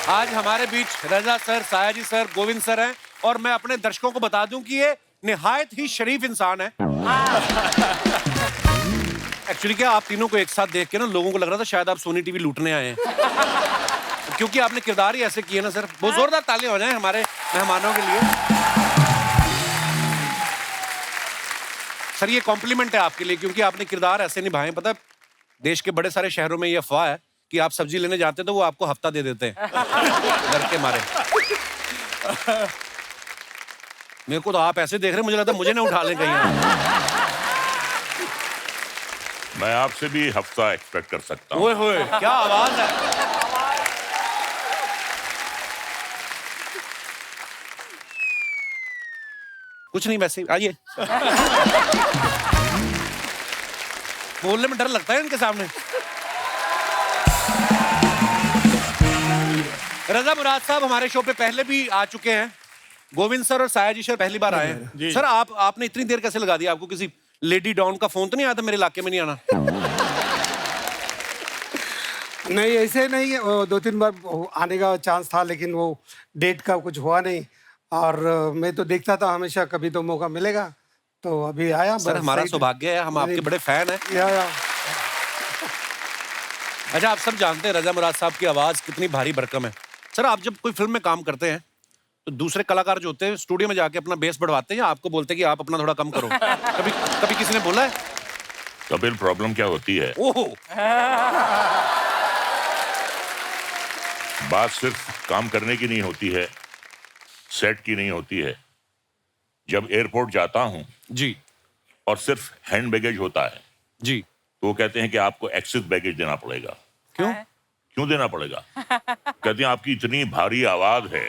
आज हमारे बीच Raza sir, Sayaji sir, Govind sir हैं और मैं अपने दर्शकों को बता दूं कि ये निहायत ही शरीफ इंसान है। एक्चुअली क्या आप तीनों को एक साथ देख के ना लोगों को लग रहा था शायद आप सोनी टीवी लूटने आए हैं। क्योंकि आपने किरदार ही ऐसे किए ना सर। बहुत जोरदार तालियां हो जाएं हमारे मेहमानों के लिए। सर ये कॉम्प्लीमेंट है आपके लिए क्योंकि आपने किरदार ऐसे निभाए। पता है देश के बड़े सारे शहरों में ये अफवाह है कि आप सब्जी लेने जाते तो वो आपको हफ्ता दे देते हैं डर के मारे। मेरे को तो आप ऐसे देख रहे हैं मुझे लगता है मुझे ना उठा लें कहीं। मैं आपसे भी हफ्ता एक्सपेक्ट कर सकता हूँ। ओए होए क्या आवाज है। कुछ नहीं वैसे आइए। बोलने में डर लगता है इनके सामने। रजा मुराद साहब हमारे शो पे पहले भी आ चुके हैं। गोविंद सर और सायाजी सर पहली बार आए हैं। सर आपने इतनी देर कैसे लगा दी? आपको किसी लेडी डॉन का फोन तो नहीं आया था मेरे इलाके में नहीं आना? नहीं ऐसे नहीं, वो 2-3 बार आने का चांस था लेकिन वो डेट का कुछ हुआ नहीं। और मैं तो देखता था हमेशा, कभी तो मौका मिलेगा तो अभी आया। सर हमारा सौभाग्य है, हम आपके बड़े फैन हैं। या। अच्छा आप सब जानते हैं रजा मुराद साहब की आवाज कितनी भारी भरकम है। सर आप जब कोई फिल्म में काम करते हैं तो दूसरे कलाकार जो होते हैं स्टूडियो में जाके अपना बेस बढ़वाते हैं या आपको बोलते हैं कि आप अपना थोड़ा कम करो? कभी किसी ने बोला है? कपिल प्रॉब्लम क्या होती है, ओहो बात सिर्फ काम करने की नहीं होती है, सेट की नहीं होती है। जब एयरपोर्ट जाता हूँ जी और सिर्फ हैंड बैगेज होता है जी तो वो कहते हैं कि आपको एक्सेस बैगेज देना पड़ेगा। क्यों? क्यों देना पड़ेगा? कहते हैं आपकी इतनी भारी आवाज है,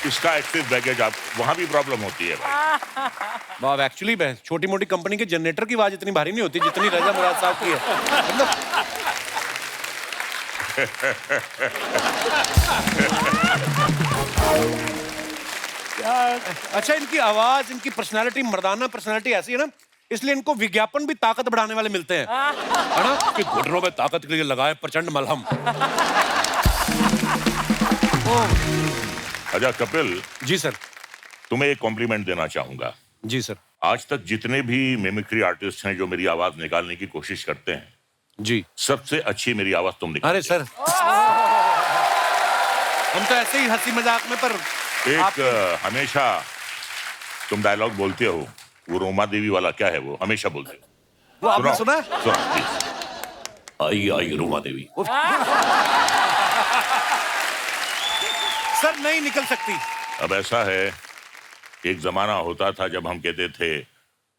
इसका एक्सेस बैगेज आप वहां भी प्रॉब्लम होती है भाई। वाह एक्चुअली छोटी मोटी कंपनी के जनरेटर की आवाज इतनी भारी नहीं होती जितनी रजा मुराद साहब की है। मतलब अच्छा इनकी आवाज, इनकी पर्सनालिटी, मर्दाना पर्सनालिटी ऐसी है ना, इसलिए इनको विज्ञापन भी ताकत बढ़ाने वाले मिलते हैं, है ना? कि घुटनों में ताकत के लिए लगाए प्रचंड मलहम। अच्छा कपिल जी सर। तुम्हें एक कॉम्प्लीमेंट देना चाहूंगा। जी सर। आज तक जितने भी मिमिक्री आर्टिस्ट हैं जो मेरी आवाज निकालने की कोशिश करते हैं, जी सबसे अच्छी मेरी आवाज तुम निकालते अरे सर हम तो ऐसे ही हंसी मजाक में, पर एक हमेशा तुम डायलॉग बोलते हो, वो रोमा देवी वाला क्या है वो हमेशा बोलते हो। वो आपने सुना? आई आई रोमा देवी। सर नहीं निकल सकती। अब ऐसा है, एक जमाना होता था जब हम कहते थे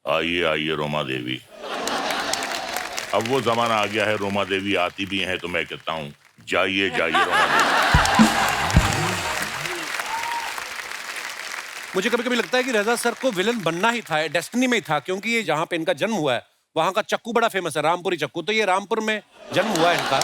आइए आइए रोमा देवी। अब वो जमाना आ गया है, रोमा देवी आती भी हैं तो मैं कहता हूँ जाइए जाइए रोमा देवी। मुझे कभी कभी लगता है कि रजा सर को विलन बनना ही था, डेस्टिनी में ही था, क्योंकि ये जहाँ पे इनका जन्म हुआ है वहाँ का चक्कू बड़ा फेमस है, रामपुरी चक्कू। तो ये रामपुर में जन्म हुआ है इनका।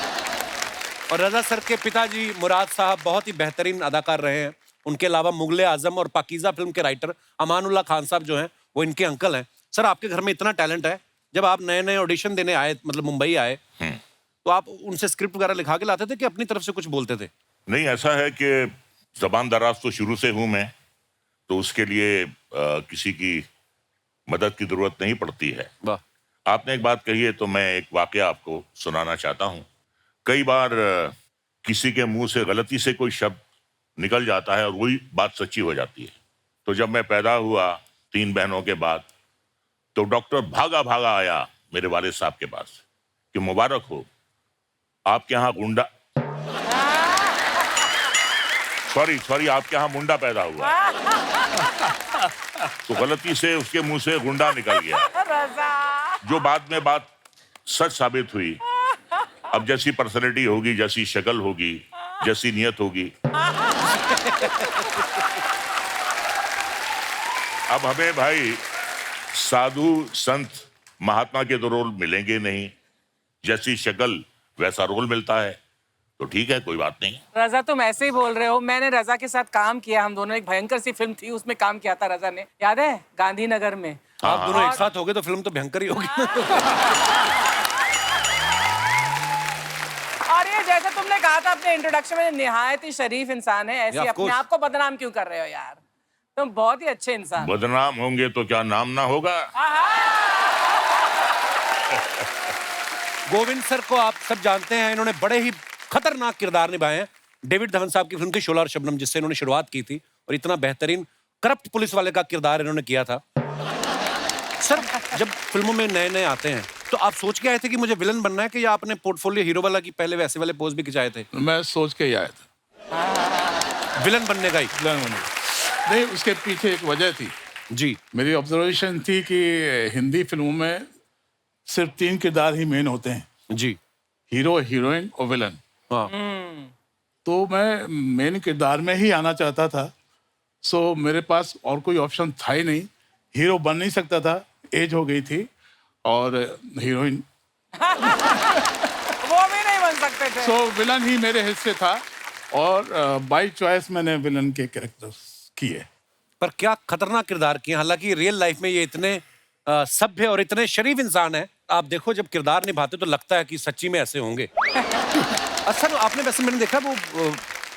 और रजा सर के पिताजी मुराद साहब बहुत ही बेहतरीन अदाकार रहे हैं। उनके अलावा मुगले आजम और पाकीज़ा फिल्म के राइटर अमानुल्लाह खान साहब जो हैं वो इनके अंकल हैं। सर आपके घर में इतना टैलेंट है, जब आप नए नए ऑडिशन देने आए, मतलब मुंबई आए, तो आप उनसे स्क्रिप्ट वगैरह लिखा के लाते थे कि अपनी तरफ से कुछ बोलते थे? नहीं, ऐसा है कि जबान दराज तो शुरू से हूं मैं, तो उसके लिए किसी की मदद की जरूरत नहीं पड़ती है। वाह। आपने एक बात कही है तो मैं एक वाकया आपको सुनाना चाहता हूं। कई बार किसी के मुंह से गलती से कोई शब्द निकल जाता है और वही बात सच्ची हो जाती है। तो जब मैं पैदा हुआ 3 बहनों के बाद, तो डॉक्टर भागा भागा आया मेरे वालिद साहब के पास कि मुबारक हो, आपके यहाँ गुंडा सॉरी आपके यहाँ मुंडा पैदा हुआ। तो गलती से उसके मुंह से गुंडा निकल गया, जो बाद में बात सच साबित हुई। अब जैसी पर्सनैलिटी होगी, जैसी शक्ल होगी, जैसी नियत होगी, अब हमें भाई साधु संत महात्मा के तो रोल मिलेंगे नहीं, जैसी शक्ल वैसा रोल मिलता है, तो ठीक है कोई बात नहीं। रजा तुम ऐसे ही बोल रहे हो, मैंने रजा के साथ काम किया, हम दोनों, एक भयंकर सी फिल्म थी उसमें काम किया था रजा ने, याद है? गांधीनगर में। आप दोनों एक साथ हो गए तो फिल्म तो भयंकर ही होगी। अरे जैसे तुमने कहा था अपने इंट्रोडक्शन में, निहायत ही शरीफ इंसान है, ऐसे Yeah, of अपने course. आप को बदनाम क्यों कर रहे हो यार? तुम बहुत ही अच्छे इंसान हो। बदनाम होंगे तो क्या नाम ना होगा? गोविंद सर को आप सब जानते हैं, इन्होंने बड़े ही खतरनाक किरदार निभाए हैं। डेविड धवन साहब की फिल्म थी शोला और शबनम, जिससे इन्होंने शुरुआत की थी, और इतना बेहतरीन करप्ट पुलिस वाले का किरदार इन्होंने किया था। सर, जब फिल्मों में नए नए आते हैं तो आप सोच के आए थे कि मुझे विलन बनना है, कि या आपने पोर्टफोलियो हीरो वाला की पहले वैसे वाले पोज भी खिंचाए थे? मैं सोच के ही आया था विलन बनने का ही? नहीं, उसके पीछे एक वजह थी। जी। मेरी ऑब्जर्वेशन थी कि हिंदी फिल्मों में सिर्फ 3 किरदार ही मेन होते हैं, जी। हीरो, हीरोइन और विलन। हाँ। तो मैं मेन किरदार में ही आना चाहता था। सो मेरे पास और कोई ऑप्शन था ही नहीं। हीरो बन नहीं सकता था, एज हो गई थी, और हीरोइन वो भी नहीं बन सकते थे। सो विलन ही मेरे हिस्से था, और बाय चॉइस मैंने विलन के कैरेक्टर्स किए। पर क्या खतरनाक किरदार किए। हालांकि रियल लाइफ में ये इतने सभ्य और इतने शरीफ इंसान है। आप देखो, जब किरदार निभाते तो लगता है कि सच्ची में ऐसे होंगे। सर, आपने वैसे, मैंने देखा वो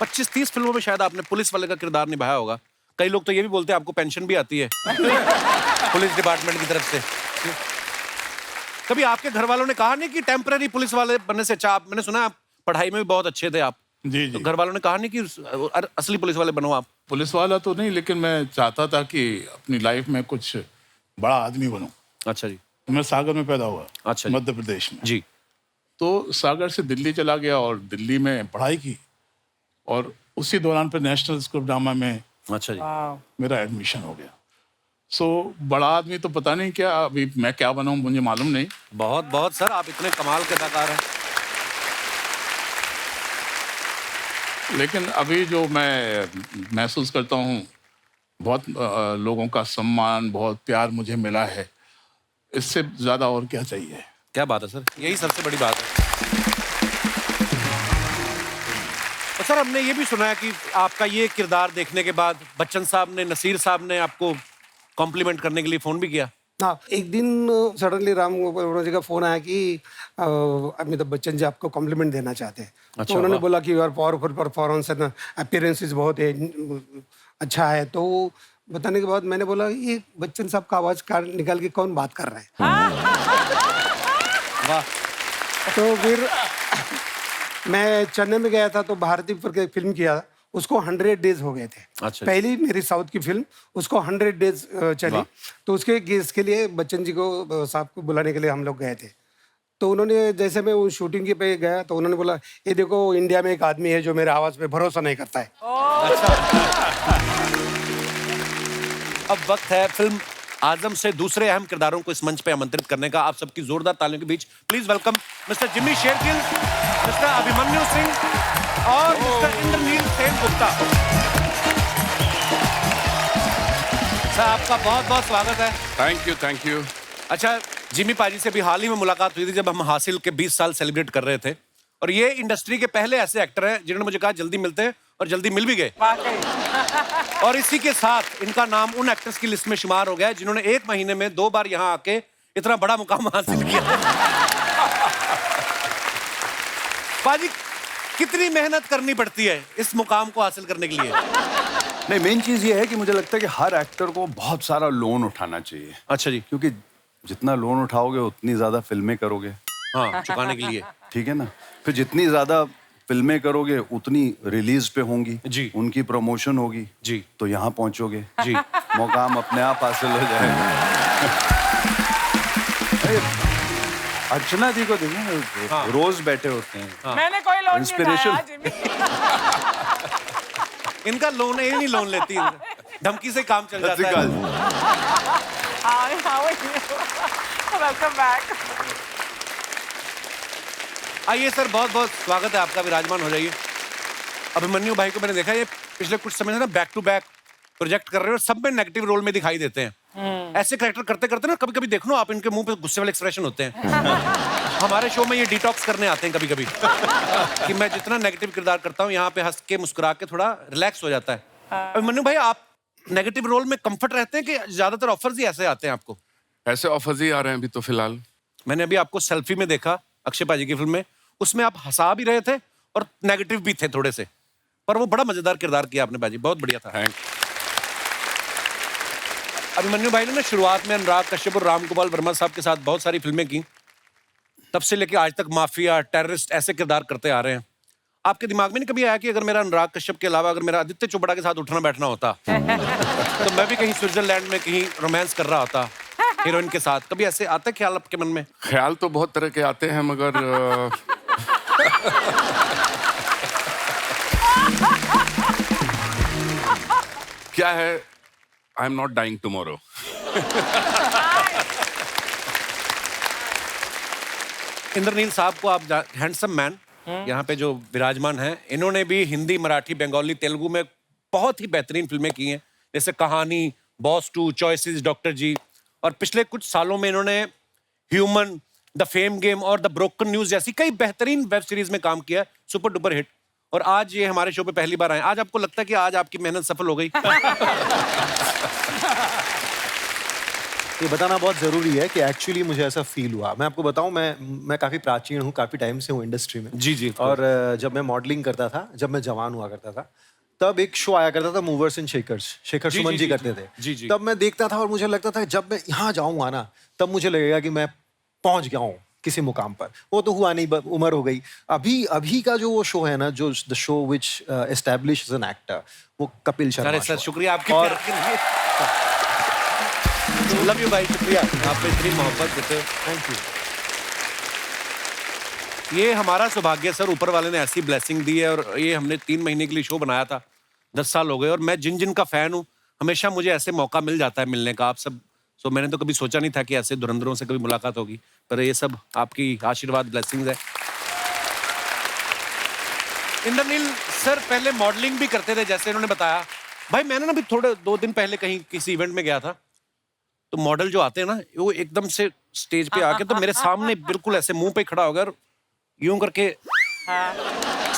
25-30 फिल्मों में शायद आपने पुलिस वाले का किरदार निभाया होगा। कई लोग तो ये भी बोलते हैं आपको पेंशन भी आती है पुलिस डिपार्टमेंट की तरफ से। कभी आपके घर वालों ने कहा नहीं कि टेम्पररी पुलिस वाले बनने से अच्छा, मैंने सुना आप पढ़ाई में भी बहुत अच्छे थे आप, जी जी। तो घर वालों ने कहा नहीं कि असली पुलिस वाले बनो आप? पुलिस वाला तो नहीं, लेकिन मैं चाहता था कि अपनी लाइफ में कुछ बड़ा आदमी बनूं। अच्छा जी। मैं सागर में पैदा हुआ, अच्छा जी। मध्य प्रदेश में। जी। तो सागर से दिल्ली चला गया और दिल्ली में पढ़ाई की, और उसी दौरान पे नेशनल स्कूल ऑफ ड्रामा में अच्छा जी। मेरा एडमिशन हो गया। सो बड़ा आदमी तो पता नहीं क्या, अभी मैं क्या बनाऊं मुझे मालूम नहीं। बहुत बहुत सर, आप इतने कमाल के अदाकार हैं। लेकिन अभी जो मैं महसूस करता हूँ, बहुत लोगों का सम्मान, बहुत प्यार मुझे मिला है। इससे ज़्यादा और क्या चाहिए? क्या बात है सर, यही सबसे बड़ी बात है। और सर, हमने ये भी सुना है कि आपका ये किरदार देखने के बाद बच्चन साहब ने, नसीर साहब ने आपको कॉम्प्लीमेंट करने के लिए फ़ोन भी किया। हाँ, एक दिन सडनली राम गोपाल जी का फोन आया कि अमिताभ बच्चन जी आपको कॉम्प्लीमेंट देना चाहते हैं। अच्छा, तो उन्होंने वाह। बोला कि यार पावरफुल परफॉर्मेंस है, अपीयरेंसेस बहुत है, अच्छा है। तो बताने के बाद मैंने बोला, ये बच्चन साहब का आवाज निकाल के कौन बात कर रहा है? वाह। तो फिर मैं चेन्नई में गया था, तो भारतीय पर के फिल्म किया, उसको 100 डेज हो गए थे। अच्छा। पहली मेरी साउथ की फिल्म, उसको 100 डेज चली। वाह। तो इसके लिए बच्चन जी को, साहब को बुलाने के लिए हम लोग गए थे। तो उन्होंने, जैसे मैं वो शूटिंग के पे गया, तो उन्होंने बोला, ये देखो इंडिया में एक आदमी है जो मेरे आवाज पे भरोसा नहीं करता है। अब वक्त है फिल्म आजम से दूसरे अहम किरदारों को इस मंच पे आमंत्रित करने का। आप सबकी जोरदार तालियों के बीच please welcome mister Jimmy Shergill, mister Abhimanyu Singh और मिस्टर इंद्रनील सेनगुप्ता। सर, आपका बहुत बहुत स्वागत है। Thank you. अच्छा, जिम्मी पाजी से भी हाल ही में मुलाकात हुई थी, जब हम हासिल के 20 साल सेलिब्रेट कर रहे थे, और ये इंडस्ट्री के पहले ऐसे एक्टर हैं जिन्होंने मुझे कहा जल्दी मिलते हैं, और जल्दी मिल भी गए। वाकई। और इसी के साथ इनका नाम उन एक्टर्स की लिस्ट में शुमार हो गया है जिन्होंने 1 महीने में 2 बार यहाँ आके इतना बड़ा मुकाम हासिल किया। पाजी, कितनी मेहनत करनी पड़ती है इस मुकाम को हासिल करने के लिए? नहीं, मेन चीज ये है कि मुझे लगता है कि हर एक्टर को बहुत सारा लोन उठाना चाहिए। अच्छा जी। क्योंकि जितना लोन उठाओगे उतनी ज्यादा फिल्में करोगे। हाँ, चुकाने के लिए। ठीक है ना? फिर जितनी ज्यादा फिल्में करोगे उतनी रिलीज पे होंगी जी। उनकी प्रमोशन होगी जी। तो यहाँ पहुंचोगे जी। मुकाम अपने आप हासिल हो जाएगा। अरे, अर्चना जी को देखो, हाँ। रोज बैठे होते हैं। मैंने कोई लोन नहीं Inspiration. उठाया जिम्मी। इनका लोन है, ये नहीं लोन लेती, धमकी से काम चल जाता है। Welcome back. आइए सर, बहुत बहुत स्वागत है आपका, विराजमान हो जाइए। अभिमन्यु भाई को मैंने देखा, ये पिछले कुछ समय से ना बैक टू बैक प्रोजेक्ट कर रहे हो, और सब में नेगेटिव रोल में दिखाई देते हैं। ऐसे कैरेक्टर करते करते ना कभी कभी देखो, आप इनके मुंह पे गुस्से वाले एक्सप्रेशन होते हैं। हमारे शो में ये डिटॉक्स करने आते हैं कभी कभी कि मैं जितना नेगेटिव किरदार करता हूँ, यहाँ पे हंस के मुस्कुरा के थोड़ा रिलैक्स हो जाता है। अभिमन्यु भाई, आप नेगेटिव रोल में कंफर्ट रहते हैं कि ज्यादातर ऑफर्स ही ऐसे आते हैं आपको? ऐसे ऑफर्स ही आ रहे हैं अभी तो फिलहाल। मैंने अभी आपको सेल्फी में देखा, अक्षय पाजी की फिल्म में, उसमें आप हंसा भी रहे थे और नेगेटिव भी थे थोड़े से, पर वो बड़ा मजेदार किरदार किया आपने बाजी, बहुत बढ़िया था। अभिमन्यु भाई ने ना शुरुआत में अनुराग कश्यप और राम गोपाल वर्मा साहब के साथ बहुत सारी फिल्में की, तब से लेके आज तक माफिया, टेररिस्ट ऐसे किरदार करते आ रहे हैं। आपके दिमाग में नहीं कभी आया कि अगर मेरा अनुराग कश्यप के अलावा अगर मेरा आदित्य चोपड़ा के साथ उठना बैठना होता तो मैं भी कहीं स्विट्जरलैंड में कहीं रोमांस कर रहा होता हीरोइन के साथ? कभी ऐसे आता है ख्याल आपके मन में? ख्याल तो बहुत तरह के आते हैं, मगर क्या है, I am not dying tomorrow. Indraneel साहब को आप हैंडसम मैन यहाँ पे जो विराजमान हैं, इन्होंने भी हिंदी, मराठी, बंगाली, तेलुगु में बहुत ही बेहतरीन फिल्में की हैं, जैसे कहानी, बॉस 2, चॉइसेस, डॉक्टर जी, और पिछले कुछ सालों में इन्होंने ह्यूमन, द फेम गेम और द ब्रोकन न्यूज जैसी कई बेहतरीन वेब सीरीज में काम किया, सुपर डुपर हिट। और आज ये हमारे शो पे पहली बार आए। आज आपको लगता है कि आज आपकी मेहनत सफल हो गई? ये बताना बहुत ज़रूरी है कि एक्चुअली मुझे ऐसा फील हुआ। मैं आपको बताऊं, मैं काफ़ी प्राचीन हूँ, काफ़ी टाइम से हूँ इंडस्ट्री में। जी जी। और जब मैं मॉडलिंग करता था, जब मैं जवान हुआ करता था, तब एक शो आया करता था movers and shakers, Shekhar Suman ji करते थे। जी जी। तब मैं देखता था और मुझे लगता था जब मैं यहाँ जाऊँगा ना, तब मुझे लगेगा कि मैं पहुँच गया हूँ किसी मुकाम पर। वो तो हुआ नहीं, उम्र हो गई। अभी का जो वो शो है ना, जो the show which establish as an actor, वो कपिल शर्मा। अरे सर, show। शुक्रिया आपके और प्यार के लिए। लव यू भाई, शुक्रिया आप पे इतनी मोहब्बत देते हो। Thank you. ये हमारा सौभाग्य सर, ऊपर वाले ने ऐसी ब्लेसिंग दी है। और ये हमने 3 महीने के लिए शो बनाया था, 10 साल हो गए, और मैं जिन जिन का फैन हूँ, हमेशा मुझे ऐसे मौका मिल जाता है मिलने का। आप सब सो मैंने तो कभी सोचा नहीं था कि ऐसे धुरंधरों से कभी मुलाकात होगी, पर ये सब आपकी आशीर्वाद, ब्लेसिंग्स है। इंद्रनील सर पहले मॉडलिंग भी करते थे, जैसे इन्होंने बताया। भाई मैंने ना भी थोड़े 2 दिन पहले कहीं किसी इवेंट में गया था, तो मॉडल जो आते हैं ना, वो एकदम से स्टेज पे आके तो मेरे सामने बिल्कुल ऐसे मुंह पे खड़ा हो गया और यूं करके।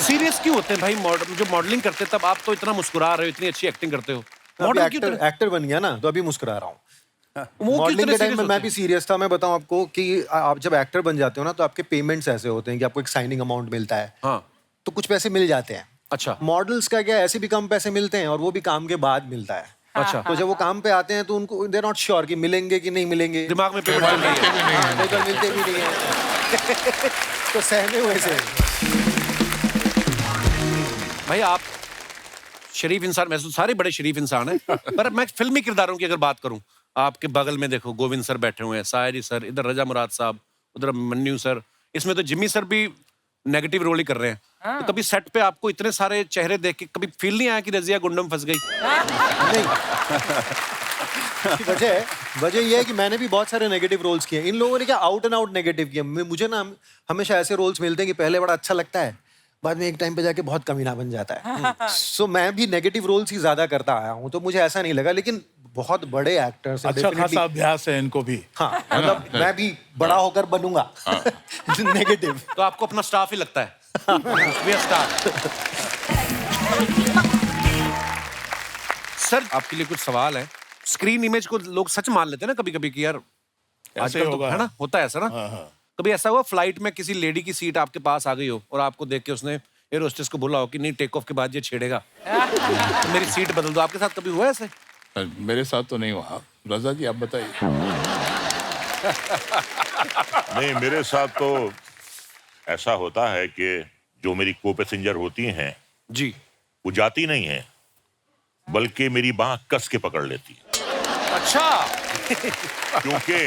सीरियस क्यों होते हैं भाई मॉडल जो मॉडलिंग करते हैं? तब आप तो इतना मुस्कुरा रहे हो, इतनी अच्छी एक्टिंग करते हो। मॉडल क्यों? एक्टर बन गया ना, तो अभी मुस्कुरा रहा हूँ। वो मॉडलिंग के टाइम में serious मैं होते भी सीरियस था। मैं बताऊं आपको कि आप जब एक्टर बन जाते हो ना, तो आपके पेमेंट्स ऐसे होते हैं कि आपको एक साइनिंग अमाउंट मिलता है, हाँ। तो कुछ पैसे मिल जाते हैं। अच्छा। मॉडल्स का क्या, ऐसे भी कम पैसे मिलते हैं, और वो भी काम के बाद मिलता है। अच्छा। तो जब वो काम पे आते हैं तो उनको दे नॉट श्योर कि मिलेंगे कि नहीं मिलेंगे, दिमाग में पेमेंट नहीं है। हाँ, पेपर मिलते भी नहीं है। तो सहमे हुए से। भाई आप शरीफ इंसान, वैसे तो सारे बड़े शरीफ इंसान हैं, पर मैं फिल्मी किरदारों की अगर बात करूं, आपके बगल में देखो गोविंद सर बैठे हुए हैं, सायरी सर, इधर रजा मुराद साहब, उधर मन्नू सर, इसमें तो जिम्मी सर भी नेगेटिव रोल ही कर रहे हैं। तो कभी सेट पे आपको इतने सारे चेहरे देख के कभी फील नहीं आया कि रजिया गुंडम फंस गई? नहीं। वजह यह है कि मैंने भी बहुत सारे नेगेटिव रोल्स किए। इन लोगों ने क्या आउट एंड आउट नेगेटिव किया। मुझे ना हमेशा ऐसे रोल्स मिलते हैं कि पहले बड़ा अच्छा लगता है, बाद में एक टाइम पे जाके बहुत कमीना बन जाता है। सो मैं भी नेगेटिव रोल्स ही ज्यादा करता आया हूँ, तो मुझे ऐसा नहीं लगा। लेकिन बहुत बड़े एक्टर्स अच्छा खासा अभ्यास है इनको भी। हाँ, मतलब मैं भी बड़ा होकर बनूंगा नेगेटिव। तो आपको अपना स्टाफ ही लगता है? We are staff। सर आपके लिए कुछ सवाल है। स्क्रीन इमेज को लोग सच मान लेते हैं ना कभी कभी कि यार आजकल तो होगा। है ना, होता है ऐसा ना। कभी ऐसा हुआ फ्लाइट में किसी लेडी की सीट आपके पास आ गई हो और आपको देख के उसने एयर होस्टेस को बोला हो कि नहीं, टेक ऑफ के बाद ये छेड़ेगा तो मेरी सीट बदल दो? आपके साथ कभी हुआ ऐसे? मेरे साथ तो नहीं हुआ। रजा जी आप बताइए। नहीं, मेरे साथ तो ऐसा होता है कि जो मेरी को पैसेंजर होती हैं जी, वो जाती नहीं है, बल्कि मेरी बांह कस के पकड़ लेती है। अच्छा। क्योंकि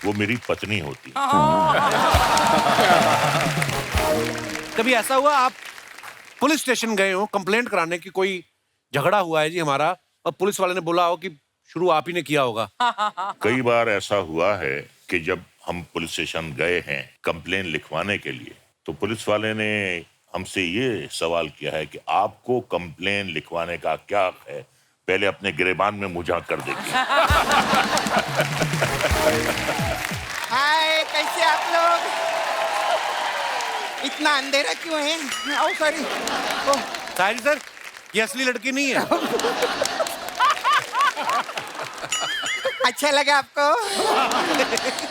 वो मेरी पत्नी होती है। कभी ऐसा हुआ आप पुलिस स्टेशन गए हो कंप्लेंट कराने की, कोई झगड़ा हुआ है जी हमारा, और पुलिस वाले ने बोला हो कि शुरू आप ही ने किया होगा? कई बार ऐसा हुआ है कि जब हम पुलिस स्टेशन गए हैं कंप्लेन लिखवाने के लिए, तो पुलिस वाले ने हमसे ये सवाल किया है कि आपको कंप्लेन लिखवाने का क्या हक है, पहले अपने गिरेबान में मुंह झाँक कर देखिए। हाय, कैसे आप लोग? इतना अंधेरा क्यों है? ओ सॉरी। साहिल सर, ये असली लड़की नहीं है। अच्छा लगा आपको?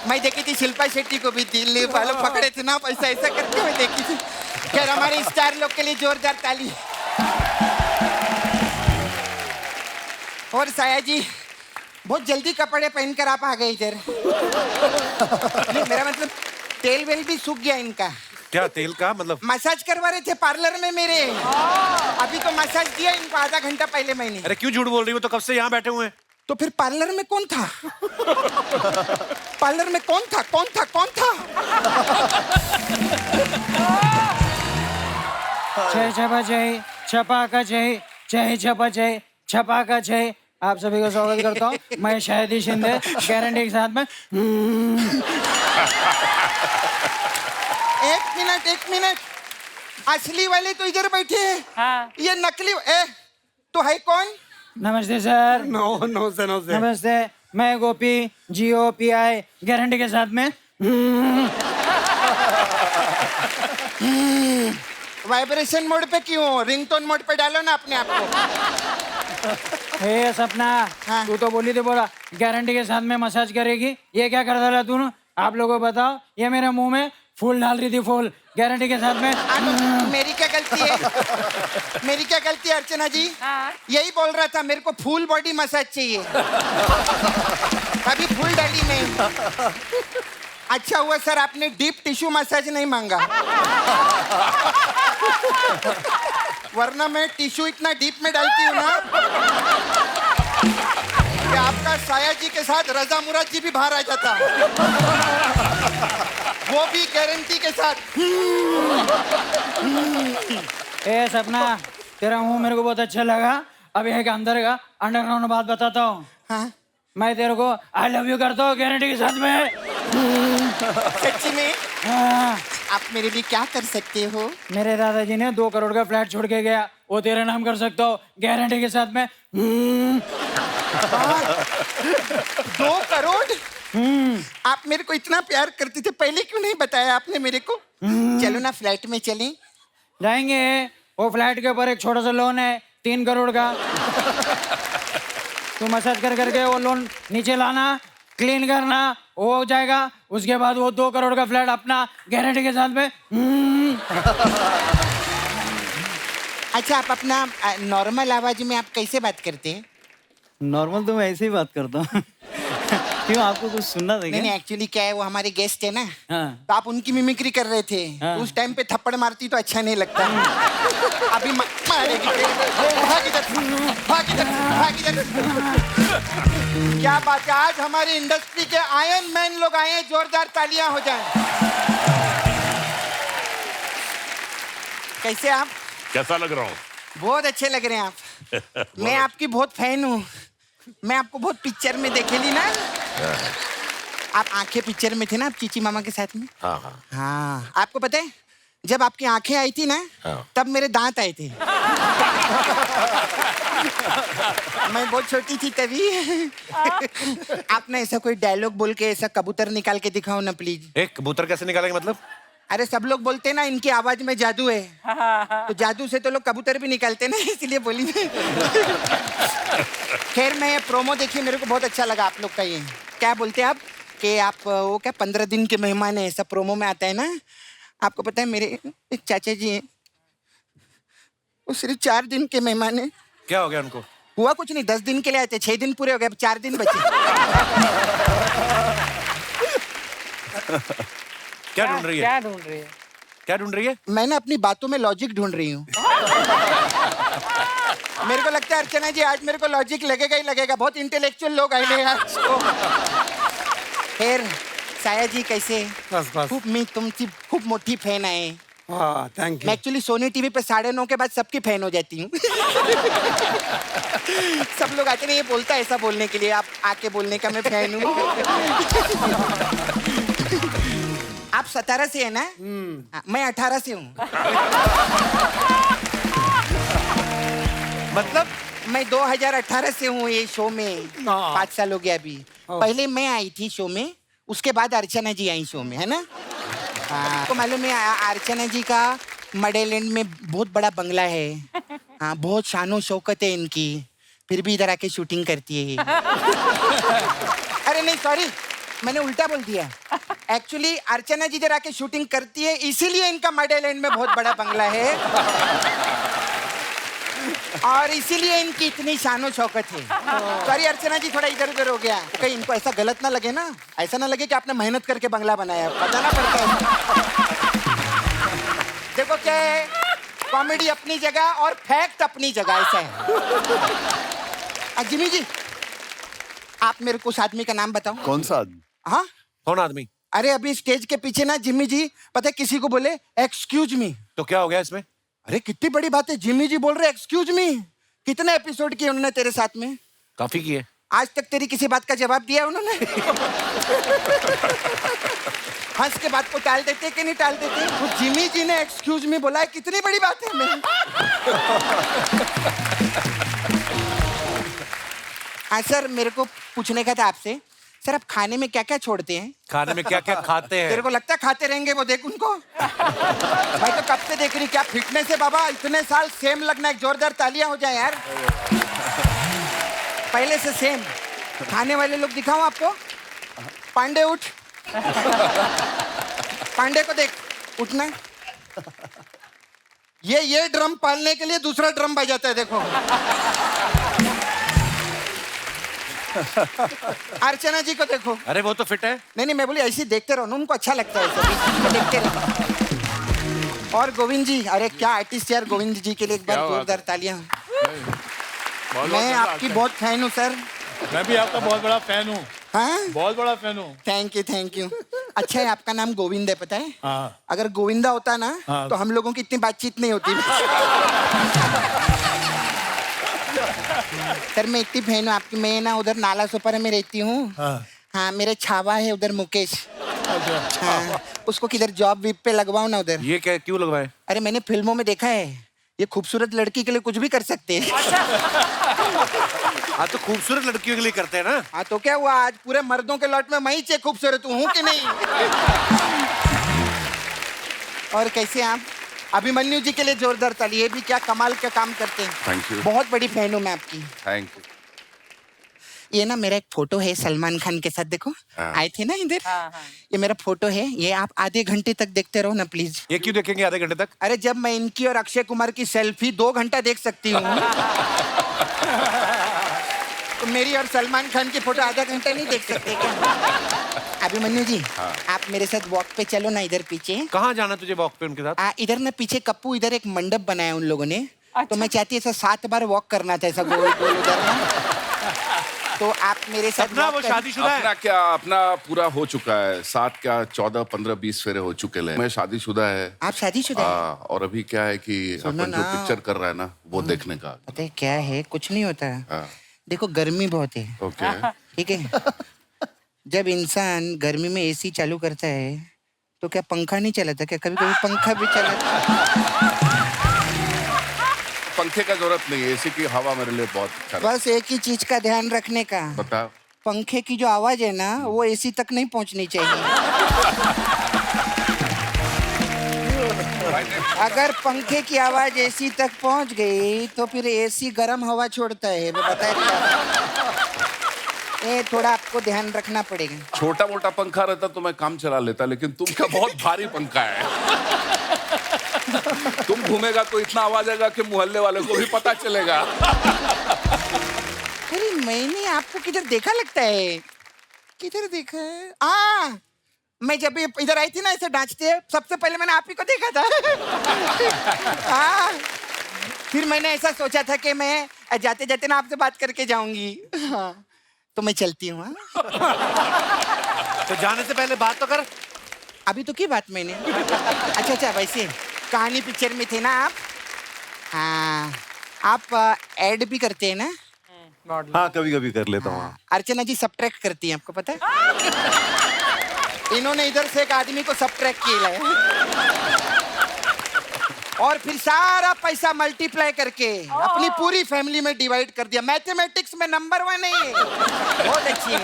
मैं देखी थी शिल्पा शेट्टी को भी दिल वालों पकड़े थे ना, पैसा ऐसा करते हुए देखी थी। खैर हमारे स्टार लोग के लिए जोरदार ताली। और साया जी बहुत जल्दी कपड़े पहनकर आप आ गए इधर। नहीं, मेरा मतलब तेल वेल भी सूख गया इनका। क्या तेल का मतलब? मसाज करवा रहे थे पार्लर में मेरे। अभी तो मसाज दिया इनको आधा घंटा पहले मैंने। अरे क्यों झूठ बोल रही हो? तो कब से यहाँ बैठे हुए हैं। तो फिर पार्लर में कौन था? पार्लर में कौन था? कौन था? कौन था? जय छपा जय छपा का जय, जय छपा जय छपा का जय। आप सभी का स्वागत करता हूँ। मैं शाहिदी शिंदे, गारंटी के साथ में। एक मिनट, असली वाले तो इधर बैठे हैं। हाँ। ये नकली तो है कौन? नमस्ते सर। नो से नमस्ते, मैं गोपी, GOPI, गारंटी के साथ में। वाइब्रेशन मोड पे क्यों? रिंगटोन मोड पे डालो ना अपने आप को। हे सपना, हाँ। तू तो बोली थी बोला गारंटी के साथ में मसाज करेगी। ये क्या कर डाला तूने? आप लोगों को बताओ, ये मेरे मुंह में फूल डाल रही थी, फूल गारंटी के साथ में। मेरी क्या गलती है? मेरी क्या गलती है अर्चना जी? हाँ। यही बोल रहा था, मेरे को फुल बॉडी मसाज चाहिए। अभी फुल डाली नहीं। अच्छा हुआ सर आपने डीप टिश्यू मसाज नहीं मांगा, वरना मैं टिश्यू इतना डीप में डालती हूँ ना कि आपका साया जी के साथ रजा मुराद जी भी बाहर आ जाता, वो भी गारंटी के साथ। ए सपना, तेरा मुंह मेरे को बहुत अच्छा लगा। अब एक अंदर का अंडरग्राउंड बात बताता हूँ। हाँ? मैं तेरे को आई लव यू करता हूँ गारंटी के साथ में। सच्ची में? हाँ। आप मेरे लिए क्या कर सकते हो? मेरे दादाजी ने 2 करोड़ का फ्लैट छोड़ के गया, वो तेरे नाम कर सकता हो गारंटी के साथ में। 2 करोड़? आप मेरे को इतना प्यार करते थे, पहले क्यों नहीं बताया आपने मेरे को? चलो ना फ्लैट में चलें। जाएंगे। वो फ्लैट के ऊपर एक छोटा सा लोन है 3 करोड़ का। तू मसाज कर करके वो लोन नीचे लाना, क्लीन करना, वो हो जाएगा। उसके बाद वो 2 करोड़ का फ्लैट अपना गारंटी के साथ में। अच्छा आप अपना नॉर्मल आवाज में आप कैसे बात करते हैं? नॉर्मल तो मैं ऐसे ही बात करता हूँ। क्यों, आपको कुछ सुनना था क्या? नहीं एक्चुअली क्या है, वो हमारे गेस्ट है ना, हाँ। तो आप उनकी मिमिक्री कर रहे थे। हाँ। उस टाइम पे थप्पड़ मारती तो अच्छा नहीं लगता। अभी मारेगी। भाग इधर, भाग इधर, भाग इधर। क्या बात है, आज हमारी इंडस्ट्री के आयरन मैन लोग आए हैं, जोरदार तालियां हो जाएं। कैसे आप? कैसा लग रहा हूँ? बहुत अच्छे लग रहे हैं आप। मैं आपकी बहुत फैन हूँ। मैं आपको बहुत पिक्चर में देखेली ना। आप आंखें पिक्चर में थे ना, आप चीची मामा के साथ में। हाँ हाँ हाँ, आपको पता है जब आपकी आंखें आई थी ना, हाँ। तब मेरे दांत आए थे। मैं बहुत छोटी थी तभी। आपने ऐसा कोई डायलॉग बोल के ऐसा कबूतर निकाल के दिखाओ ना प्लीज। एक कबूतर कैसे निकालेंगे मतलब? अरे सब लोग बोलते हैं ना इनकी आवाज में जादू है, तो जादू से तो लोग कबूतर भी निकालते ना, इसलिए बोली मैं। खैर मैं ये प्रोमो देखी, मेरे को बहुत अच्छा लगा आप लोग का। ये क्या बोलते हैं आप कि आप वो क्या 15 दिन के मेहमान है, ऐसा प्रोमो में आता है ना। आपको पता है मेरे एक चाचा जी हैं, वो सिर्फ 4 दिन के मेहमान है। क्या हो गया उनको? हुआ कुछ नहीं, 10 दिन के लिए आए थे, 6 दिन पूरे हो गए, अब 4 दिन बचे। क्या ढूंढ रही है? क्या ढूंढ रही है? क्या ढूंढ रही है? मैं ना अपनी बातों में लॉजिक ढूंढ रही हूँ। मेरे को लगता है अर्चना जी आज मेरे को लॉजिक लगेगा ही लगेगा, बहुत इंटेलेक्चुअल लोग आए हैं आज तो। खैर साया जी कैसे? बस बस। खूब मी तुमची खूप मोठी फैन आहे। हाँ थैंक मैं यू। एक्चुअली सोनी टीवी पे 9:30 के बाद सबकी फैन हो जाती हूँ। सब लोग आते नहीं, ये बोलता है ऐसा बोलने के लिए, आप आके बोलने का मैं फैन हूँ। आप 17 से है ना? मैं 18 से हूँ। मतलब मैं 2018 से हूँ ये शो में, 5 साल हो गया अभी। पहले मैं आई थी शो में, उसके बाद अर्चना जी आई शो में, है ना? हाँ, तो मालूम है अर्चना जी का मडेलैंड में बहुत बड़ा बंगला है। हाँ, बहुत शानो शौकत है इनकी, फिर भी इधर आके शूटिंग करती है। अरे नहीं सॉरी, मैंने उल्टा बोल दिया। एक्चुअली अर्चना जी इधर आके शूटिंग करती है, इसीलिए इनका मड आइलैंड में बहुत बड़ा बंगला है और इसीलिए इनकी इतनी शानो शौकत है। सॉरी अर्चना जी, थोड़ा इधर उधर हो गया। कहीं इनको ऐसा गलत ना लगे ना, ऐसा ना लगे कि आपने मेहनत करके बंगला बनाया, बताना पड़ता है। देखो क्या है, कॉमेडी अपनी जगह और फैक्ट अपनी जगह, ऐसा है। जिमी जी, आप मेरे को उस आदमी का नाम बताओ। कौन सा आदमी? हाँ, कौन आदमी? अरे अभी स्टेज के पीछे ना जिम्मी जी, पता है किसी को बोले एक्सक्यूज मी, तो क्या हो गया इसमें? अरे कितनी बड़ी बात है, जिम्मी जी बोल रहे एक्सक्यूज मी। कितने एपिसोड किए उन्होंने तेरे साथ में? काफी किए। आज तक तेरी किसी बात का जवाब दिया उन्होंने? हंस के बात को टाल देते कि नहीं टाल देते? तो जिमी जी ने एक्सक्यूज मी बोला है, कितनी बड़ी बात है। मैं हाँ सर, मेरे को पूछने का था आपसे, सर आप खाने में क्या क्या छोड़ते हैं? खाने में क्या क्या खाते हैं? तेरे को लगता है खाते रहेंगे वो, देख उनको। मैं तो कब से देख रही, क्या फिटनेस है बाबा, इतने साल सेम लगना, एक जोरदार तालियां हो जाए यार। पहले से सेम खाने वाले लोग दिखाऊं आपको? पांडे उठ, पांडे को देख, उठना। ये ड्रम पालने के लिए दूसरा ड्रम बजाता है, देखो। अर्चना जी को देखो। अरे वो तो फिट है। नहीं मैं बोली ऐसे देखते रहो ना, उनको अच्छा लगता है सभी, देखते रहो। और गोविंद जी, अरे क्या आर्टिस्ट यार, गोविंद जी के लिए एक बार जोरदार तालियां। मैं आपकी बहुत फैन हूँ सर। मैं भी आपका बहुत बड़ा फैन हूँ। हाँ, बहुत बड़ा फैन हूँ। Thank you. अच्छा है, आपका नाम गोविंद है, पता है? हाँ। अगर गोविंदा होता ना, हाँ। तो हम लोगों की इतनी बातचीत नहीं होती। सर मैं इतनी फैन हूँ आपकी, मैं ना उधर नाला सोपारा में रहती हूँ। हाँ, मेरे छावा है उधर मुकेश। हाँ, उसको किधर जॉब वीप पे लगवाओ ना उधर। ये क्या, क्यों लगवाए? अरे मैंने फिल्मों में देखा है, ये खूबसूरत लड़की के लिए कुछ भी कर सकते हैं। हाँ तो खूबसूरत लड़कियों के लिए करते हैं ना। हाँ तो क्या हुआ, आज पूरे मर्दों के लॉट में मैं ही खूबसूरत हूँ कि नहीं? और कैसे आप? अभिमन्यु जी के लिए जोरदार ताली, ये भी क्या कमाल का काम करते हैं। Thank you. बहुत बड़ी फैन हूँ मैं आपकी। Thank you. ये ना मेरा एक फोटो है सलमान खान के साथ, देखो आए थे ना इधर। ये मेरा फोटो है, ये आप आधे घंटे तक देखते रहो ना प्लीज। ये क्यों देखेंगे आधे घंटे तक? अरे जब मैं इनकी और अक्षय कुमार की सेल्फी 2 घंटा देख सकती हूँ, तो मेरी और सलमान खान की फोटो आधा घंटा नहीं देख सकते क्या? अभिमन्यु जी, आप मेरे साथ वॉक पे चलो ना, इधर पीछे। कहाँ जाना तुझे वॉक पे उनके साथ? इधर ना पीछे कप्पू, इधर एक मंडप बनाया उन लोगों ने। तो मैं चाहती ऐसा 7 बार वॉक करना था, ऐसा गोल गोल उधर ना। तो आप मेरे साथ सपना, वो शादीशुदा है? अपना क्या, अपना पूरा हो चुका है। 7 क्या 14 15 20 फेरे हो चुके हैं। मैं शादीशुदा है। आप शादीशुदा हैं? और अभी क्या है कि अपन जो ना। पिक्चर कर रहा है ना, वो देखने का। पता है क्या है, कुछ नहीं होता। हाँ। देखो गर्मी बहुत है, ओके। ठीक है? जब इंसान गर्मी में एसी चालू करता है तो क्या पंखा नहीं चलाता क्या? कभी कभी पंखा भी चलाता। पंखे का जरूरत नहीं है, एसी की हवा मेरे लिए बहुत अच्छा है। बस एक ही चीज का ध्यान रखने का, बता। पंखे की जो आवाज है ना, वो एसी तक नहीं पहुंचनी चाहिए। अगर पंखे की आवाज एसी तक पहुंच गई तो फिर एसी गर्म हवा छोड़ता है, मैं बता रही हूं। ये थोड़ा आपको ध्यान रखना पड़ेगा। छोटा मोटा पंखा रहता तो मैं काम चला लेता, लेकिन तुम क्या बहुत भारी पंखा है। तुम घूमेगा तो इतना आवाज आएगा कि मोहल्ले वाले को भी पता चलेगा। अरे मैंने आपको किधर देखा लगता है, किधर देखा है? मैं जब इधर आई थी ना ऐसे डांचते, सबसे पहले मैंने आप ही को देखा था। फिर मैंने ऐसा सोचा था कि मैं जाते जाते ना आपसे बात करके जाऊंगी। हाँ, तो मैं चलती हूँ। तो जाने से पहले बात तो कर। अभी तो की बात मैंने? अच्छा वैसे कहानी पिक्चर में थे ना आप? हाँ, आप ऐड भी करते हैं ना? हाँ कभी कभी कर लेता हूँ। अर्चना जी सब्ट्रैक्ट करती हैं, आपको पता है? इन्होंने इधर से एक आदमी को सब्ट्रैक्ट किया है और फिर सारा पैसा मल्टीप्लाई करके अपनी पूरी फैमिली में डिवाइड कर दिया। मैथमेटिक्स में नंबर 1 है ये, बहुत अच्छी है।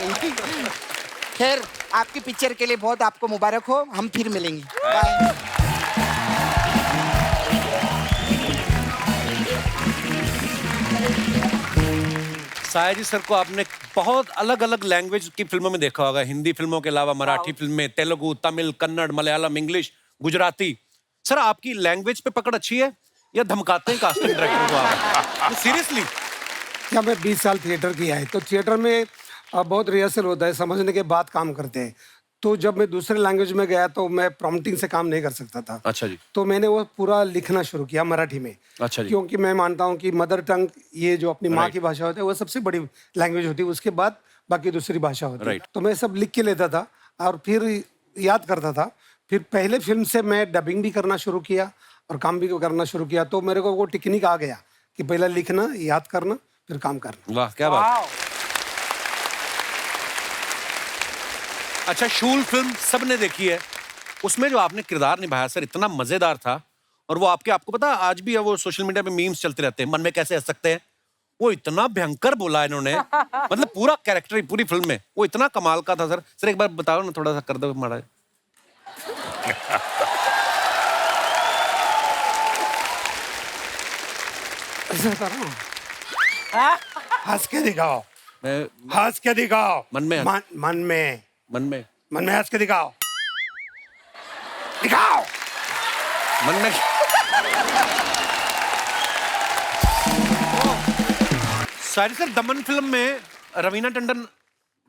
खैर, आपकी पिक्चर के लिए बहुत आपको मुबारक हो, हम फिर मिलेंगे। बाय। साया जी सर को आपने बहुत अलग अलग लैंग्वेज की फिल्मों में देखा होगा, हिंदी फिल्मों के अलावा मराठी फिल्में, तेलुगु, तमिल, कन्नड़, मलयालम, इंग्लिश, गुजराती। सर आपकी लैंग्वेज पे पकड़ अच्छी है या धमकाते हैं कास्टिंग डायरेक्टर को आप? सीरियसली? क्या मैं 20 साल थिएटर किया है, तो थिएटर में बहुत रिहर्सल होता है, समझने के बाद काम करते हैं। तो जब मैं दूसरे लैंग्वेज में गया तो मैं प्रॉम्प्टिंग से काम नहीं कर सकता था। अच्छा जी। तो मैंने वो पूरा लिखना शुरू किया मराठी में। अच्छा जी। क्योंकि मैं मानता हूँ कि मदर टंग, ये जो अपनी माँ की भाषा होती है, वो सबसे बड़ी लैंग्वेज होती है, उसके बाद बाकी दूसरी भाषा होती है। तो मैं सब लिख के लेता था और फिर याद करता था। फिर पहले फिल्म से मैं डबिंग भी करना शुरू किया और काम भी करना शुरू किया। तो मेरे को वो टेक्निक आ गया कि पहले लिखना, याद करना, फिर काम करना। वाह क्या बात। अच्छा, शूल फिल्म सबने देखी है, उसमें जो आपने किरदार निभाया सर इतना मजेदार था। और वो आपको पता आज भी है, वो सोशल मीडिया पे मीम्स चलते रहते हैं, मन में कैसे हंस सकते हैं। वो इतना भयंकर बोला इन्होंने, मतलब पूरा कैरेक्टर पूरी फिल्म में वो इतना कमाल का था। सर एक बार बताओ ना, थोड़ा सा कर दो माड़ा। ऐसा बता रहा हूँ, हंस के दिखाओ, हंस के दिखाओ, मन में मन में हंस के दिखाओ, दिखाओ मन में। सारी सर दमन फिल्म में रवीना टंडन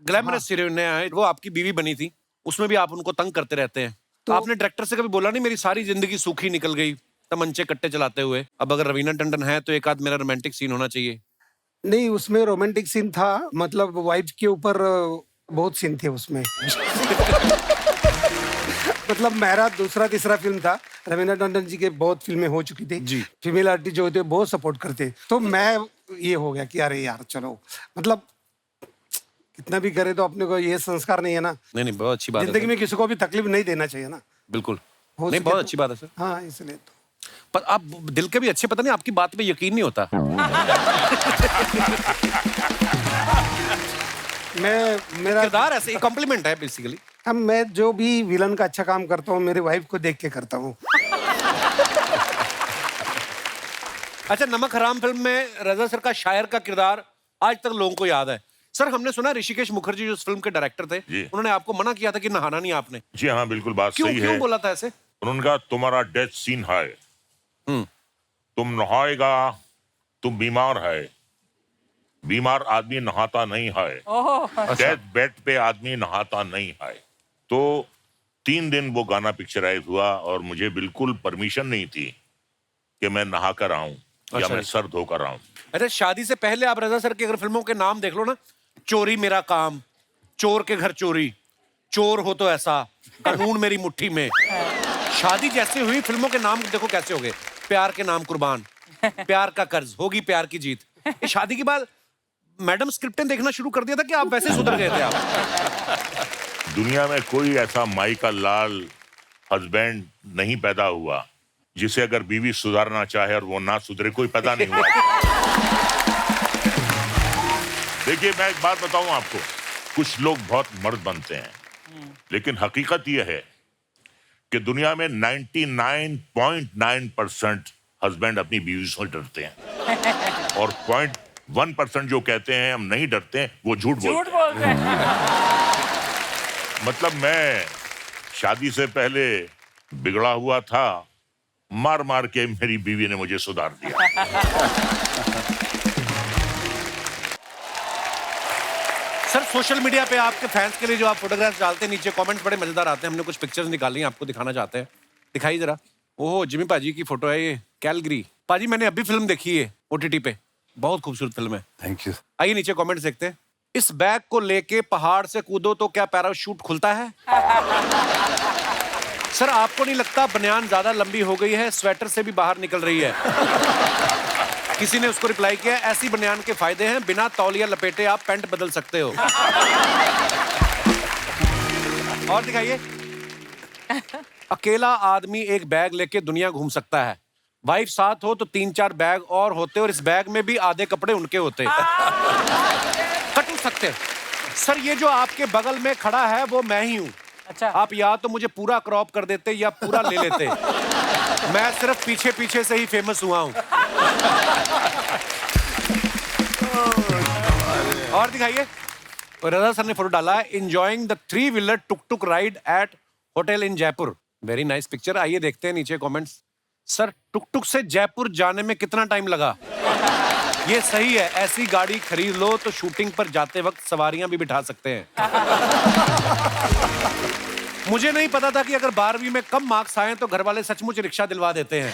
ग्लैमरस हीरोइन है, वो आपकी बीवी बनी थी, उसमें भी आप उनको तंग करते रहते हैं। तो आपने डायरेक्टर से कभी बोला नहीं मेरी सारी जिंदगी सूखी निकल गई तमंचे कट्टे चलाते हुए, अब अगर रवीना टंडन है तो एक आध मेरा रोमांटिक सीन होना चाहिए? नहीं, उसमें रोमांटिक सीन था, मतलब वाइफ के ऊपर बहुत सीन थे उसमें। मतलब मेरा दूसरा तीसरा फिल्म था, रवीना टंडन जी के बहुत फिल्में हो चुकी थी जी। फीमेल आर्टिस्ट जो होते बहुत सपोर्ट करते, तो मैं ये हो गया कि अरे यार चलो, मतलब कितना भी करे तो अपने को ये संस्कार नहीं है ना। नहीं बहुत अच्छी बात है, जिंदगी में किसी को भी तकलीफ नहीं देना चाहिए ना। बिल्कुल नहीं, बहुत अच्छी बात है सर। हाँ, इसलिए तो पर आप दिल के भी अच्छे, पता नहीं आपकी बात पे यकीन नहीं होता। मेरा किरदार ऐसे कॉम्प्लीमेंट है बेसिकली। अब मैं जो भी विलन का अच्छा काम करता हूँ मेरी वाइफ को देख के करता हूँ। अच्छा, नमक हराम फिल्म में रजा सर का शायर का किरदार आज तक लोगों को याद है। सर हमने सुना ऋषिकेश मुखर्जी जो उस फिल्म के डायरेक्टर थे, उन्होंने आपको मना किया था कि नहाना नहीं आपने। जी हाँ, बिल्कुल बात सही है। क्यों बोला था ऐसे? उन्होंने कहा तुम्हारा डेथ सीन है, तुम नहाएगा, तुम बीमार है, बीमार आदमी नहाता नहीं है, डेथ बेड पे आदमी नहाता नहीं है। तो 3 दिन वो गाना पिक्चराइज हुआ और मुझे बिल्कुल परमिशन नहीं थी कि मैं नहा कर आऊं या मैं सर धोकर आऊं। अरे शादी से पहले आप रजा सर की अगर फिल्मों के नाम देख लो ना, चोरी मेरा काम, चोर के घर चोरी, चोर हो तो ऐसा, कानून मेरी मुट्ठी में। शादी जैसे हुई फिल्मों के नाम देखो कैसे हो गए, प्यार के नाम कुर्बान, प्यार का कर्ज, होगी प्यार की जीत। ये शादी के बाद मैडम स्क्रिप्टें देखना शुरू कर दिया था कि आप वैसे सुधर गए थे आप? दुनिया में कोई ऐसा माई का लाल हस्बैंड नहीं पैदा हुआ जिसे अगर बीवी सुधारना चाहे और वो ना सुधरे, कोई पैदा नहीं हुआ। देखिए मैं एक बात बताऊं आपको, कुछ लोग बहुत मर्द बनते हैं, लेकिन हकीकत यह है कि दुनिया में 99.9% हस्बैंड अपनी बीवी से डरते हैं और 0.1% जो कहते हैं हम नहीं डरते, वो झूठ बोलते हैं। मतलब मैं शादी से पहले बिगड़ा हुआ था, मार मार के मेरी बीवी ने मुझे सुधार दिया। सर सोशल मीडिया पे आपके फैंस के लिए जो आप फोटोग्राफ्स डालते हैं, नीचे कमेंट्स बड़े मजेदार आते हैं। हमने कुछ पिक्चर्स निकाली हैं, आपको दिखाना चाहते हैं, दिखाइए जरा। ओह जिमी पाजी की फोटो है ये, कैलगरी। पाजी मैंने अभी फिल्म देखी है OTT पे, बहुत खूबसूरत फिल्म है। Thank you. आइए नीचे कमेंट्स देखते हैं। इस बैग को लेके पहाड़ से कूदो तो क्या पैराशूट खुलता है? सर आपको नहीं लगता बनियान ज्यादा लंबी हो गई है, स्वेटर से भी बाहर निकल रही है? किसी ने उसको रिप्लाई किया, ऐसी बनियान के फायदे हैं, बिना तौलिया लपेटे आप पैंट बदल सकते हो। और दिखाइए। अकेला आदमी एक बैग लेके दुनिया घूम सकता है, वाइफ साथ हो तो 3-4 बैग और होते और इस बैग में भी आधे कपड़े उनके होते। कट सकते। सर ये जो आपके बगल में खड़ा है वो मैं ही हूँ। अच्छा, आप या तो मुझे पूरा क्रॉप कर देते या पूरा ले लेते। मैं सिर्फ पीछे पीछे से ही फेमस हुआ हूँ। और दिखाइए। और रजा सर ने फोटो डाला है, enjoying the 3-wheeler tuk tuk ride at hotel in Jaipur. Very nice picture. आइए देखते हैं नीचे कमेंट्स। सर टुक-टुक से जयपुर जाने में कितना टाइम लगा? ये सही है, ऐसी गाड़ी खरीद लो तो शूटिंग पर जाते वक्त सवारियां भी बिठा सकते हैं। मुझे नहीं पता था कि अगर 12वीं में कम मार्क्स आए तो घर वाले सचमुच रिक्शा दिलवा देते हैं।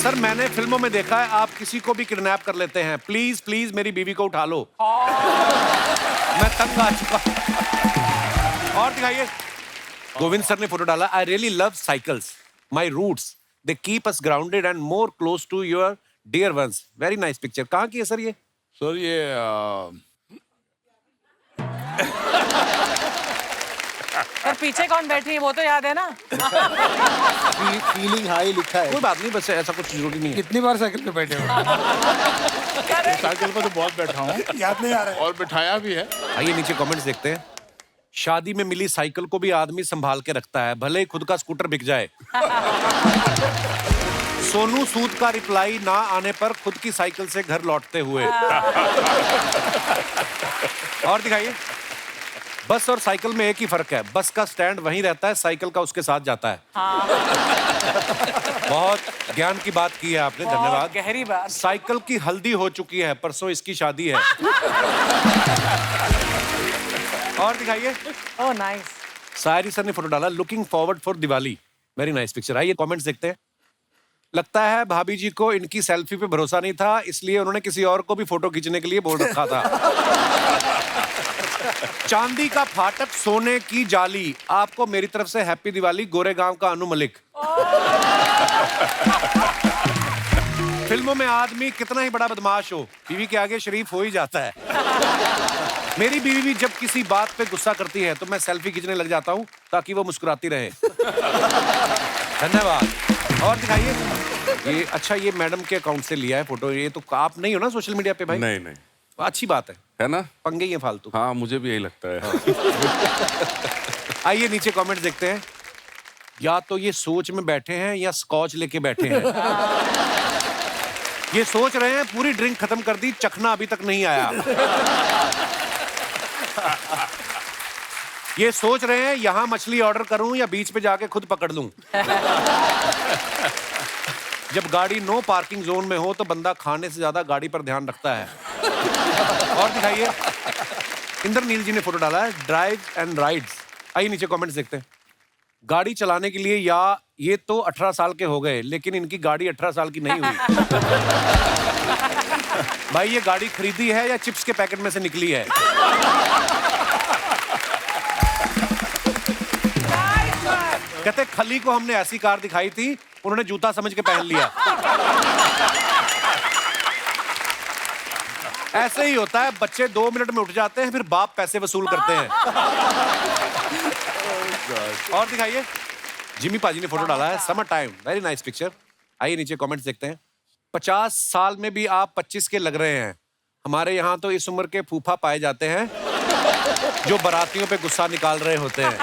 सर मैंने फिल्मों में देखा है आप किसी को भी किडनैप कर लेते हैं। प्लीज प्लीज मेरी बीवी को उठा लो, मैं तंग आ चुका। और दिखाइए। गोविंद सर ने फोटो डाला, I really love cycles, my roots, they keep us grounded and more close to your dear ones. Very nice picture. कहाँ की है सर ये? सर ये सर पीछे कौन बैठी है वो तो याद है ना? फीलिंग हाई लिखा है। कोई बात नहीं, बस ऐसा कुछ जरूरी नहीं है। कितनी बार साइकिल पे बैठे हो? साइकिल पर तो बहुत बैठा हूँ, याद नहीं आ रहा है। और बिठाया भी है। आइए नीचे कमेंट्स देखते हैं। शादी में मिली साइकिल को भी आदमी संभाल के रखता है, भले ही खुद का स्कूटर बिक जाए। सोनू सूद का रिप्लाई ना आने पर खुद की साइकिल से घर लौटते हुए। और दिखाइए। बस और साइकिल में एक ही फर्क है, बस का स्टैंड वहीं रहता है, साइकिल का उसके साथ जाता है। बहुत ज्ञान की बात की है आपने, धन्यवाद। गहरी बात। साइकिल की हल्दी हो चुकी है, परसों इसकी शादी है। और दिखाइए। Oh nice. सायरी सर ने फोटो डाला, looking forward for Diwali. Very nice picture. आइए कमेंट्स देखते हैं। लगता है भाभी जी को इनकी सेल्फी पे भरोसा नहीं था, इसलिए उन्होंने किसी और को भी फोटो खींचने के लिए बोल रखा था। चांदी का फाटक सोने की जाली, आपको मेरी तरफ से हैप्पी दिवाली। गोरेगांव का अनु मलिक। फिल्मों में आदमी कितना ही बड़ा बदमाश हो, बीवी के आगे शरीफ हो ही जाता है। मेरी बीवी भी जब किसी बात पे गुस्सा करती है तो मैं सेल्फी खींचने लग जाता हूँ ताकि वो मुस्कुराती रहे। धन्यवाद। और दिखाइए। ये अच्छा, ये मैडम के अकाउंट से लिया है फोटो। ये तो आप नहीं हो ना सोशल मीडिया पे भाई? नहीं नहीं, अच्छी बात है ना, पंगे ही हैं फालतू। हाँ मुझे भी यही लगता है। आइए नीचे कमेंट्स देखते हैं। या तो ये सोच में बैठे हैं या स्कॉच लेके बैठे हैं। ये सोच रहे हैं पूरी ड्रिंक खत्म कर दी, चखना अभी तक नहीं आया। ये सोच रहे हैं यहां मछली ऑर्डर करूं या बीच पे जाके खुद पकड़ लूं। जब गाड़ी नो पार्किंग जोन में हो तो बंदा खाने से ज्यादा गाड़ी पर ध्यान रखता है। और दिखाइए। इंद्रनील जी ने फोटो डाला है, ड्राइव एंड राइड्स। आइए नीचे कमेंट्स देखते हैं। गाड़ी चलाने के लिए या ये तो 18 साल के हो गए, लेकिन इनकी गाड़ी 18 साल की नहीं हुई। भाई ये गाड़ी खरीदी है या चिप्स के पैकेट में से निकली है? कहते खली को हमने ऐसी कार दिखाई थी, उन्होंने जूता समझ के पहन लिया। ऐसे ही होता है, बच्चे 2 मिनट में उठ जाते हैं, फिर बाप पैसे वसूल करते हैं। और दिखाइए। जिमी पाजी ने फोटो डाला है, summer time. Very nice picture. आइए नीचे कमेंट्स देखते हैं। 50 साल में भी आप 25 के लग रहे हैं। हमारे यहाँ तो इस उम्र के फूफा पाए जाते हैं जो बारातियों पे गुस्सा निकाल रहे होते हैं।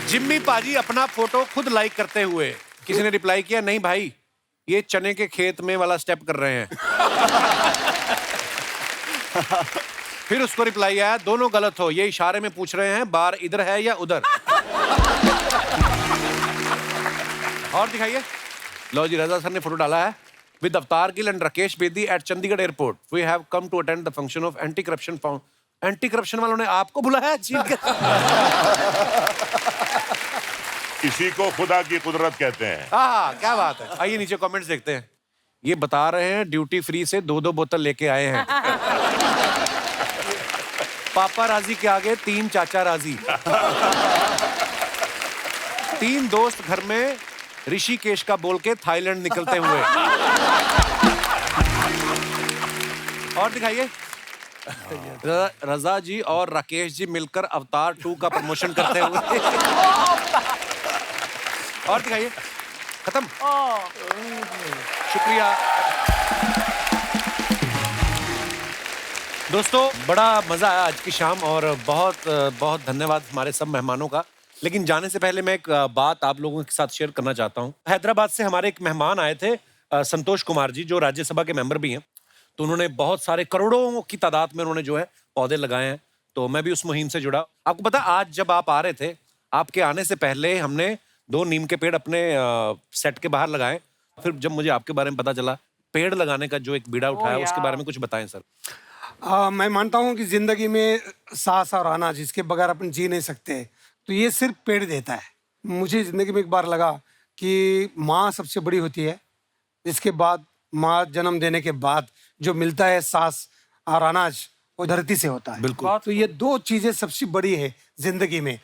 जिम्मी पाजी अपना फोटो खुद लाइक करते हुए। किसी ने रिप्लाई किया, नहीं भाई ये चने के खेत में वाला स्टेप कर रहे हैं। फिर उसको रिप्लाई आया, दोनों गलत हो, ये इशारे में पूछ रहे हैं बार इधर है या उधर। और दिखाइए। लो जी, रजा सर ने फोटो डाला है, with Avtar Gill and Rakesh Bedi at Chandigarh airport we have come to attend the function of anti corruption found. Anti corruption वालों ने आपको बुलाया? इसी को खुदा की कुदरत कहते हैं। हाँ, क्या बात है। आइए नीचे कमेंट्स देखते हैं। ये बता रहे हैं ड्यूटी फ्री से 2-2 बोतल लेके आए हैं। पापा राजी के आगे 3 चाचा राजी। 3 दोस्त घर में ऋषिकेश का बोल के थाईलैंड निकलते हुए। और दिखाइए। रजा जी और राकेश जी मिलकर अवतार 2 का प्रमोशन करते हुए। और दिखाइए। खत्म। शुक्रिया दोस्तों, बड़ा मजा आया आज की शाम और बहुत बहुत धन्यवाद हमारे सब मेहमानों का। लेकिन जाने से पहले मैं एक बात आप लोगों के साथ शेयर करना चाहता हूँ। हैदराबाद से हमारे एक मेहमान आए थे, संतोष कुमार जी, जो राज्यसभा के मेंबर भी हैं, तो उन्होंने बहुत सारे करोड़ों की तादाद में उन्होंने जो है पौधे लगाए हैं। तो मैं भी उस मुहिम से जुड़ा। आपको पता, आज जब आप आ रहे थे, आपके आने से पहले हमने 2 नीम के पेड़ अपने सेट के बाहर लगाए। फिर जब मुझे आपके बारे में पता चला, पेड़ लगाने का जो एक बीड़ा उठाया, उसके बारे में कुछ बताएं सर। मैं मानता हूँ कि जिंदगी में सांस और अनाज, इसके बगैर अपन जी नहीं सकते। तो ये सिर्फ पेड़ देता है। मुझे जिंदगी में एक बार लगा कि माँ सबसे बड़ी होती है, इसके बाद माँ जन्म देने के बाद जो मिलता है सांस और अनाज, वो धरती से होता है। बिल्कुल। तो ये 2 चीजें सबसे बड़ी है जिंदगी में।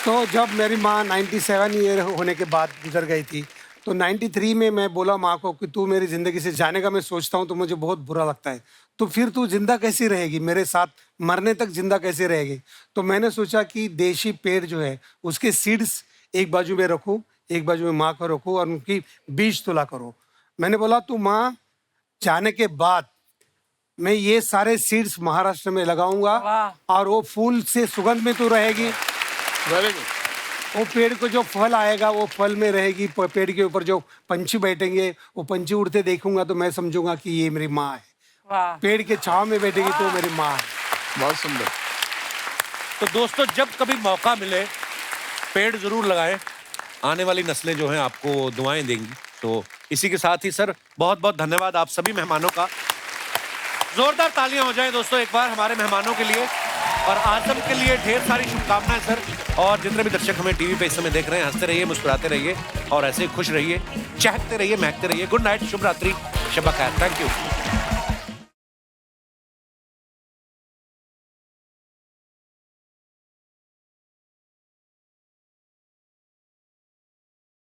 तो जब मेरी माँ 97 ईयर होने के बाद गुजर गई थी, तो 93 में मैं बोला माँ को कि तू मेरी ज़िंदगी से जाने का मैं सोचता हूँ तो मुझे बहुत बुरा लगता है, तो फिर तू जिंदा कैसी रहेगी, मेरे साथ मरने तक जिंदा कैसे रहेगी। तो मैंने सोचा कि देशी पेड़ जो है उसके सीड्स एक बाजू में रखूँ, एक बाजू में माँ को रखूँ और उनकी बीज तुला करूँ। मैंने बोला तू माँ जाने के बाद मैं ये सारे सीड्स महाराष्ट्र में लगाऊंगा और वो फूल से सुगंध में तू रहेगी। Very good. वो पेड़ को जो फल आएगा वो फल में रहेगी, पेड़ के ऊपर जो पंछी बैठेंगे वो पंछी उड़ते देखूंगा तो मैं समझूंगा कि ये मेरी माँ है। पेड़ के छांव में बैठेगी तो मेरी माँ है। बहुत सुंदर। तो दोस्तों, जब कभी मौका मिले पेड़ जरूर लगाएं, आने वाली नस्लें जो हैं आपको दुआएं देंगी। तो इसी के साथ ही सर, बहुत बहुत धन्यवाद आप सभी मेहमानों का। जोरदार तालियां हो जाएं दोस्तों एक बार हमारे मेहमानों के लिए, और आजम के लिए ढेर सारी शुभकामनाएं सर। और जितने भी दर्शक हमें टीवी पे इस समय देख रहे हैं, हंसते रहिए, मुस्कुराते रहिए और ऐसे खुश रहिए, चहकते रहिए, महकते रहिए। गुड नाइट, शुभ रात्रि, शब खैर, थैंक यू।